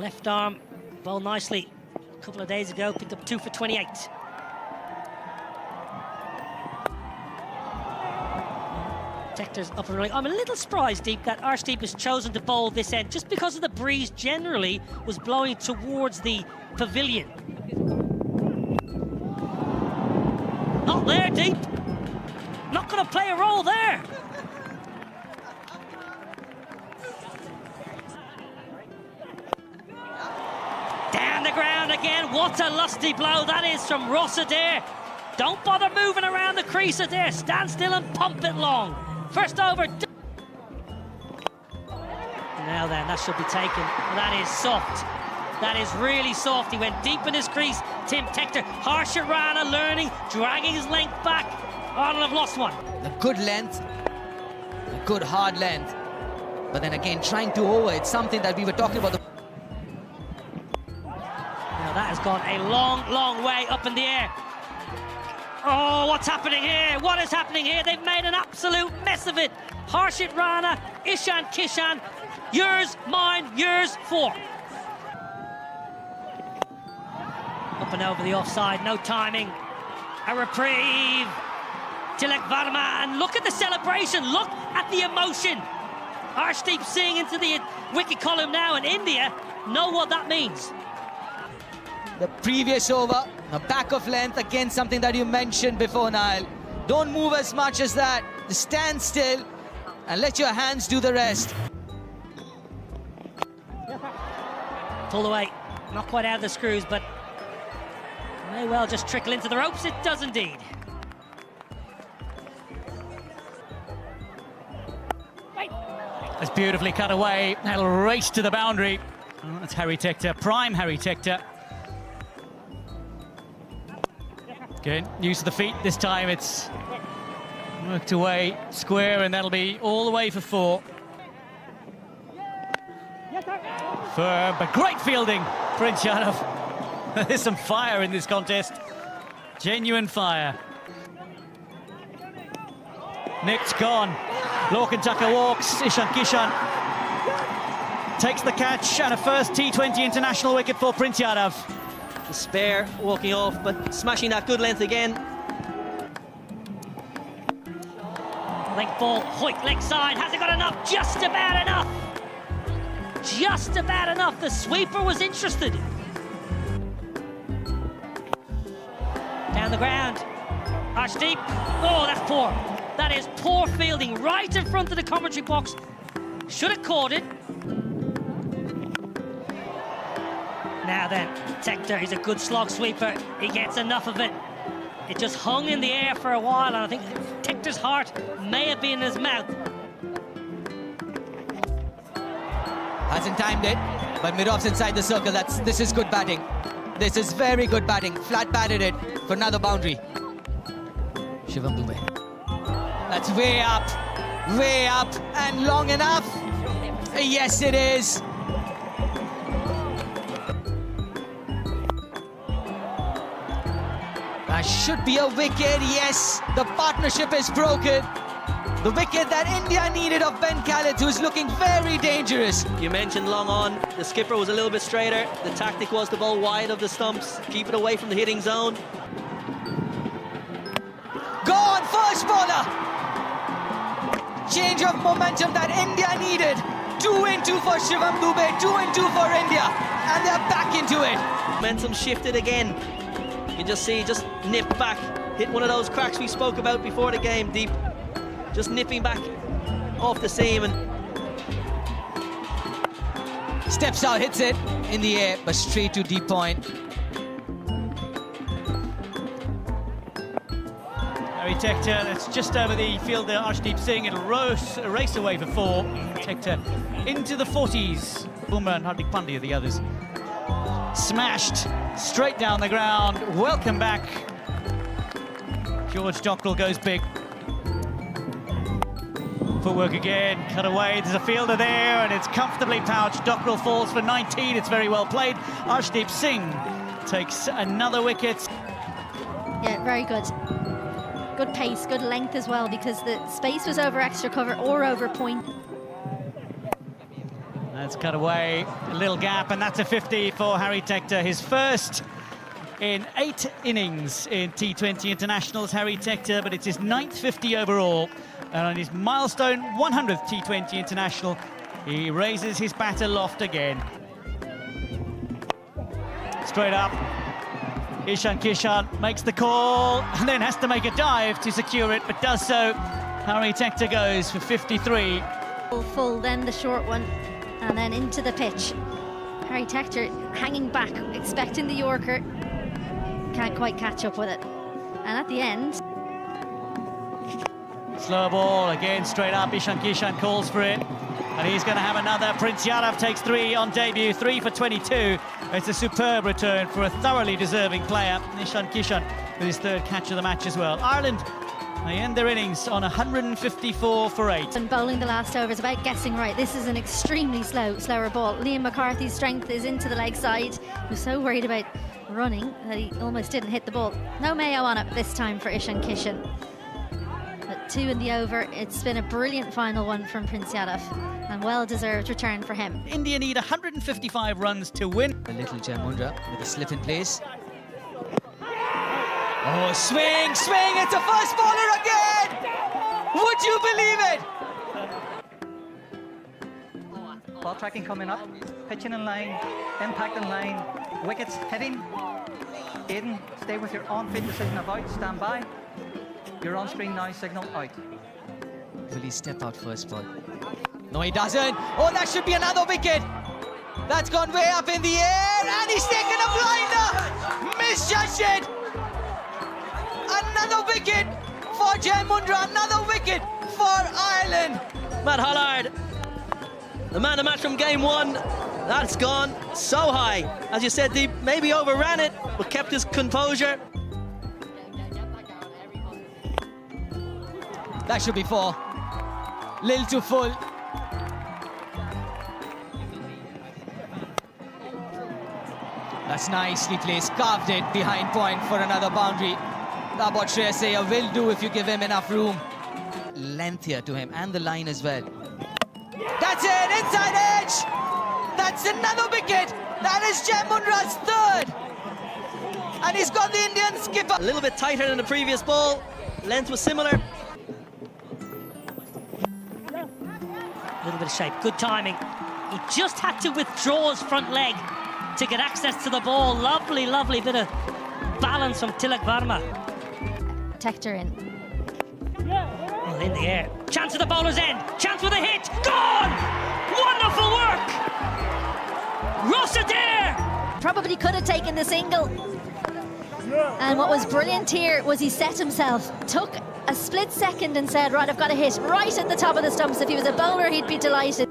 Left arm, bowled nicely a couple of days ago, picked up 2 for 28. Tector's up and running. I'm a little surprised, Deep, that Arshdeep has chosen to bowl this end just because of the breeze generally was blowing towards the pavilion. Not there, Deep. Not going to play a role there. Down the ground again. What a lusty blow that is from Ross Adair. Don't bother moving around the crease, Adair. Stand still and pump it long. First over. Now then, that should be taken. That is soft. That is really soft. He went deep in his crease. Tim Tector, Harsha Rana learning, dragging his length back. Ireland have lost one. A good length, a good hard length. But then again, trying to over, it's something that we were talking about. Now that has gone a long, long way up in the air. Oh, what's happening here? What is happening here? They've made an absolute mess of it. Harshit Rana, Ishan Kishan, yours, mine, yours, 4. Up and over the offside, no timing. A reprieve. Tilak Varma, and look at the celebration. Look at the emotion. Arshdeep Singh into the wicket column now, and India know what that means. The previous over, a back of length, again something that you mentioned before, Niall. Don't move as much as that. Just stand still and let your hands do the rest. Pull away, not quite out of the screws, but may well just trickle into the ropes. It does indeed. It's beautifully cut away. That'll race to the boundary. Oh, that's Harry Tector, prime Harry Tector. Good, use of the feet this time. It's worked away square, and that'll be all the way for 4. Firm, but great fielding, Prince Yadav. There's some fire in this contest. Genuine fire. Nick's gone. Lorcan Tucker walks. Ishan Kishan takes the catch, and a first T20 international wicket for Prince Yadav. The spare walking off, but smashing that good length again. Leg ball, Hoyt leg side, has it got enough? Just about enough. Just about enough. The sweeper was interested. Down the ground. Arshdeep. Oh, that's poor. That is poor fielding right in front of the commentary box. Should have caught it. Now then, Tector, he's a good slog sweeper. He gets enough of it. It just hung in the air for a while, and I think Tector's heart may have been in his mouth. Hasn't timed it, but mid-off's inside the circle. This is good batting. This is very good batting. Flat batted it for another boundary. Shivam Dube. That's way up, and long enough. Yes, it is. That should be a wicket. Yes, the partnership is broken. The wicket that India needed of Ben Khaled, who's looking very dangerous. You mentioned long on. The skipper was a little bit straighter. The tactic was to bowl wide of the stumps, keep it away from the hitting zone. Go on, first bowler. Change of momentum that India needed. 2 in 2 for Shivam Dube, 2 in 2 for India, and they're back into it. Momentum shifted again. You can just see, just nip back, hit one of those cracks we spoke about before the game, Deep. Just nipping back off the seam and steps out, hits it in the air, but straight to deep point. Harry Tector, that's just over the fielder, Arshdeep Singh. It'll race away for 4. Tector into the 40s. Bumrah and Hardik Pandya, the others. Smashed straight down the ground. Welcome back. George Dockrell goes big. Footwork again, cut away. There's a fielder there, and it's comfortably pouched. Dockrell falls for 19. It's very well played. Arshdeep Singh takes another wicket. Yeah, very good. Good pace, good length as well, because the space was over extra cover or over point. That's cut away, a little gap, and that's a 50 for Harry Tector. His first in 8 innings in T20 internationals, Harry Tector, but it's his 9th 50 overall. And on his milestone 100th T20 international, he raises his bat aloft again. Straight up, Ishan Kishan makes the call and then has to make a dive to secure it, but does so. Harry Tector goes for 53. Full, then the short one, and then into the pitch. Harry Tector hanging back, expecting the Yorker. Can't quite catch up with it. And at the end... Slow ball, again straight up, Ishan Kishan calls for it. And he's going to have another. Prince Yadav takes 3 on debut, 3 for 22. It's a superb return for a thoroughly deserving player. Ishan Kishan with his 3rd catch of the match as well. Ireland, they end their innings on 154 for 8. And bowling the last over is about guessing right. This is an extremely slower ball. Liam McCarthy's strength is into the leg side. He was so worried about running that he almost didn't hit the ball. No mayo on it this time for Ishan Kishan. But 2 in the over. It's been a brilliant final one from Prince Yadav, and well-deserved return for him. India need 155 runs to win. A little Jamundra with a slip in place. Oh, swing, swing, it's a first bowler again! Would you believe it? Ball tracking coming up, pitching in line, impact in line, wickets hitting. Aiden, stay with your on-field decision of out, stand by. Your on-screen now signal out. Will he step out first ball? No, he doesn't. Oh, that should be another wicket. That's gone way up in the air, and he's taken a blinder. Misjudged it. Another wicket for Jamundra, another wicket for Ireland. Matt Hollard, the man of the match from game 1. That's gone so high. As you said, Deep, maybe overran it, but kept his composure. That should be 4. Little too full. That's nicely placed, carved it behind point for another boundary. That's what Surya will do if you give him enough room. Lengthier to him, and the line as well. That's it, inside edge! That's another wicket! That is Jamundra's 3rd! And he's got the Indian skipper. A little bit tighter than the previous ball. Length was similar. A little bit of shape, good timing. He just had to withdraw his front leg to get access to the ball. Lovely, lovely bit of balance from Tilak Varma. Tector in. Well, in the air. Chance at the bowler's end. Chance with a hit. Gone! Wonderful work! Rossadair! Probably could have taken the single. And what was brilliant here was he set himself, took a split second and said, right, I've got a hit right at the top of the stumps. If he was a bowler, he'd be delighted.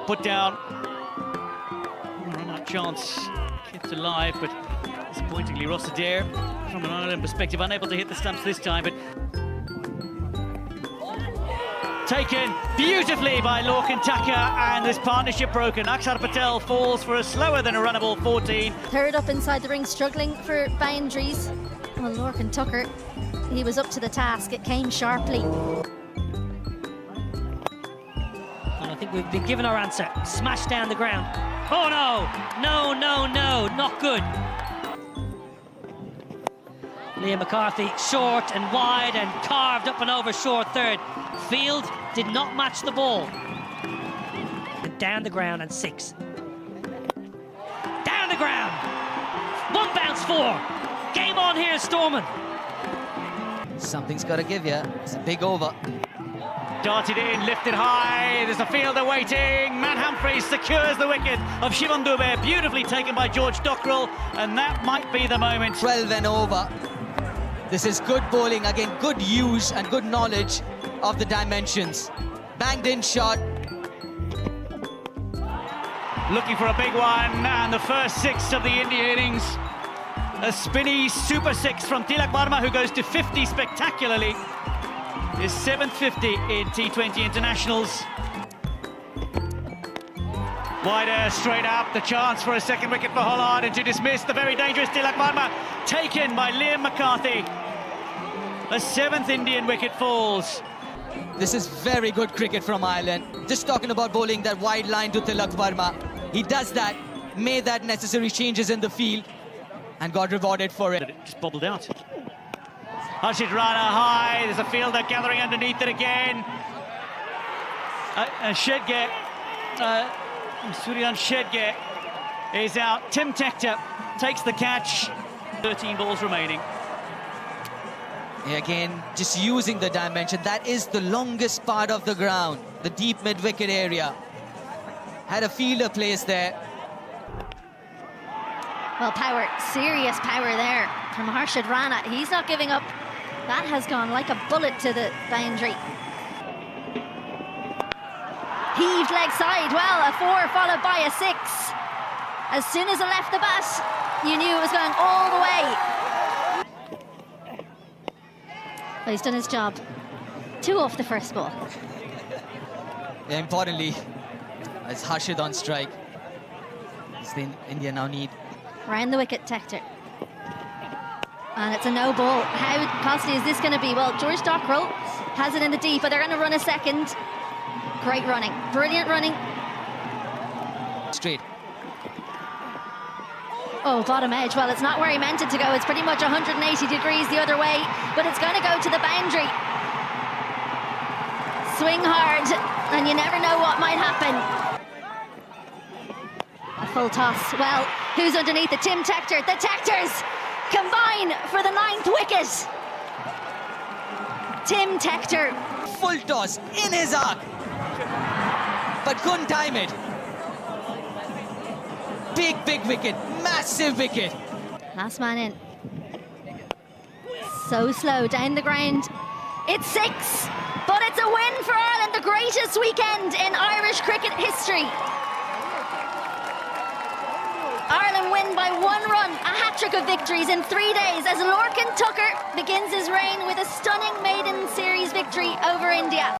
Put down. Not a chance. Kept alive, but disappointingly, Rossadair, from an Ireland perspective, unable to hit the stumps this time, but taken beautifully by Lorcan Tucker, and this partnership broken. Akshar Patel falls for a slower than a runnable 14. 3rd up inside the ring, struggling for boundaries. Well, Lorcan Tucker, he was up to the task. It came sharply. And I think we've been given our answer. Smashed down the ground. Oh no! No, no, no, not good. Liam McCarthy, short and wide and carved up and over short 3rd. Field did not match the ball. Down the ground and 6. Down the ground. 1 bounce 4. Game on here, Storman. Something's got to give you. It's a big over. Darted in, lifted high, there's a fielder waiting. Matt Humphreys secures the wicket of Shivam Dubey, beautifully taken by George Dockrell, and that might be the moment. 12 and over. This is good bowling, again, good use and good knowledge of the dimensions. Banged in shot. Looking for a big one, and the first 6 of the India innings. A spinny super 6 from Tilak Varma, who goes to 50 spectacularly. His 7th 50 in T20 internationals. Wider, straight up, the chance for a 2nd wicket for Hollard, and to dismiss the very dangerous Tilak Varma, taken by Liam McCarthy. A 7th Indian wicket falls. This is very good cricket from Ireland. Just talking about bowling that wide line to Tilak Verma. He does that, made that necessary changes in the field, and got rewarded for it. It just bobbled out. Harshit Rana high, there's a fielder gathering underneath it again. Shedge, Surya Shedge is out. Tim Tector takes the catch. 13 balls remaining. Again, just using the dimension. That is the longest part of the ground, the deep mid-wicket area. Had a fielder placed there. Well, power, serious power there from Harshit Rana. He's not giving up. That has gone like a bullet to the boundary. Heaved leg side. Well, a 4 followed by a 6. As soon as it left the bat, you knew it was going all the way. Well, he's done his job. 2 off the first ball. Yeah, importantly, it's Harshit on strike. It's the India now need. Round the wicket, Tector. And it's a no ball. How costly is this going to be? Well, George Dockrell has it in the deep, but they're going to run a second. Great running, brilliant running. Straight. Oh, bottom edge. Well, it's not where he meant it to go. It's pretty much 180 degrees the other way, but it's going to go to the boundary. Swing hard, and you never know what might happen. A full toss. Well, who's underneath it? Tim Tector. The Tectors combine for the 9th wicket. Tim Tector. Full toss in his arc, but couldn't time it. Big wicket, massive wicket. Last man in. So slow down the ground. It's 6, but it's a win for Ireland, the greatest weekend in Irish cricket history. Ireland win by 1 run, a hat-trick of victories in 3 days as Lorcan Tucker begins his reign with a stunning maiden series victory over India.